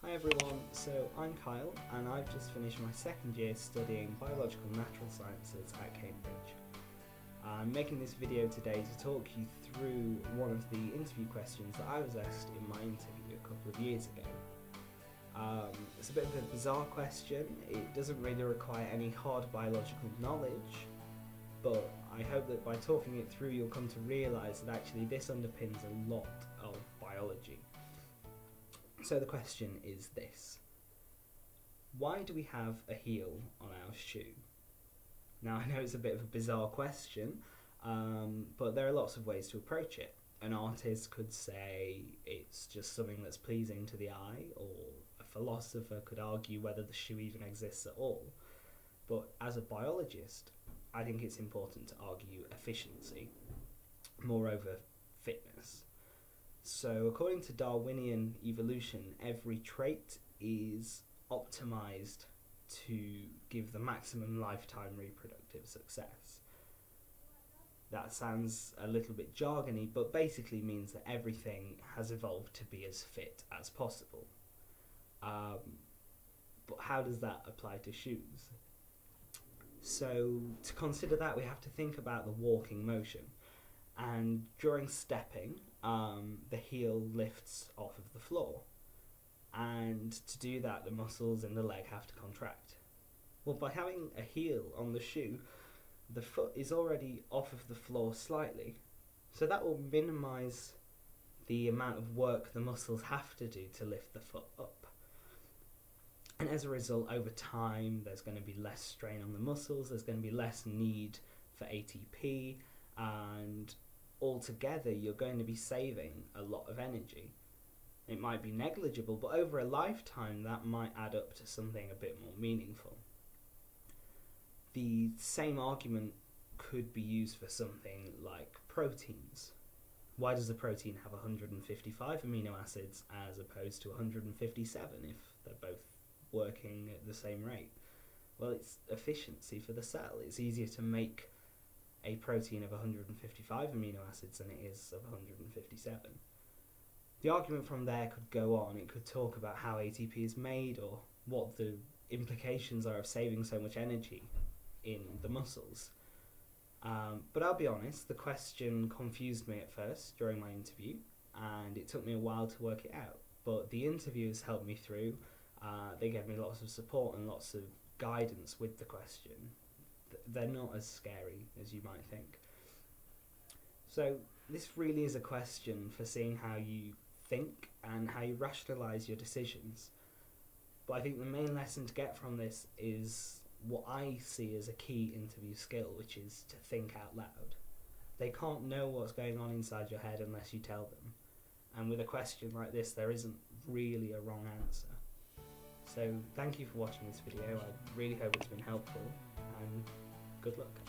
Hi everyone, so I'm Kyle and I've just finished my second year studying biological natural sciences at Cambridge. I'm making this video today to talk you through one of the interview questions that I was asked in my interview a couple of years ago. It's a bit of a bizarre question. It doesn't really require any hard biological knowledge, but I hope that by talking it through you'll come to realise that actually this underpins a lot of biology. So the question is this: why do we have a heel on our shoe? Now I know it's a bit of a bizarre question, but there are lots of ways to approach it. An artist could say it's just something that's pleasing to the eye, or a philosopher could argue whether the shoe even exists at all. But as a biologist, I think it's important to argue efficiency, moreover fitness. So according to Darwinian evolution, every trait is optimized to give the maximum lifetime reproductive success. That sounds a little bit jargony, but basically means that everything has evolved to be as fit as possible. But how does that apply to shoes? So to consider that, we have to think about the walking motion. And during stepping, the heel lifts off of the floor. And to do that, the muscles in the leg have to contract. Well, by having a heel on the shoe, the foot is already off of the floor slightly, so that will minimise the amount of work the muscles have to do to lift the foot up. And as a result, over time, there's going to be less strain on the muscles, there's going to be less need for ATP, and altogether you're going to be saving a lot of energy. It might be negligible, but over a lifetime that might add up to something a bit more meaningful. The same argument could be used for something like proteins. Why does a protein have 155 amino acids as opposed to 157 if they're both working at the same rate? Well, it's efficiency for the cell. It's easier to make a protein of 155 amino acids than it is of 157. The argument from there could go on. It could talk about how ATP is made or what the implications are of saving so much energy in the muscles. But I'll be honest, the question confused me at first during my interview, and it took me a while to work it out. But the interviewers helped me through. They gave me lots of support and lots of guidance with the question. They're not as scary as you might think. So this really is a question for seeing how you think and how you rationalise your decisions. But I think the main lesson to get from this is what I see as a key interview skill, which is to think out loud. They can't know what's going on inside your head unless you tell them. And with a question like this, there isn't really a wrong answer. So thank you for watching this video. I really hope it's been helpful, and good luck.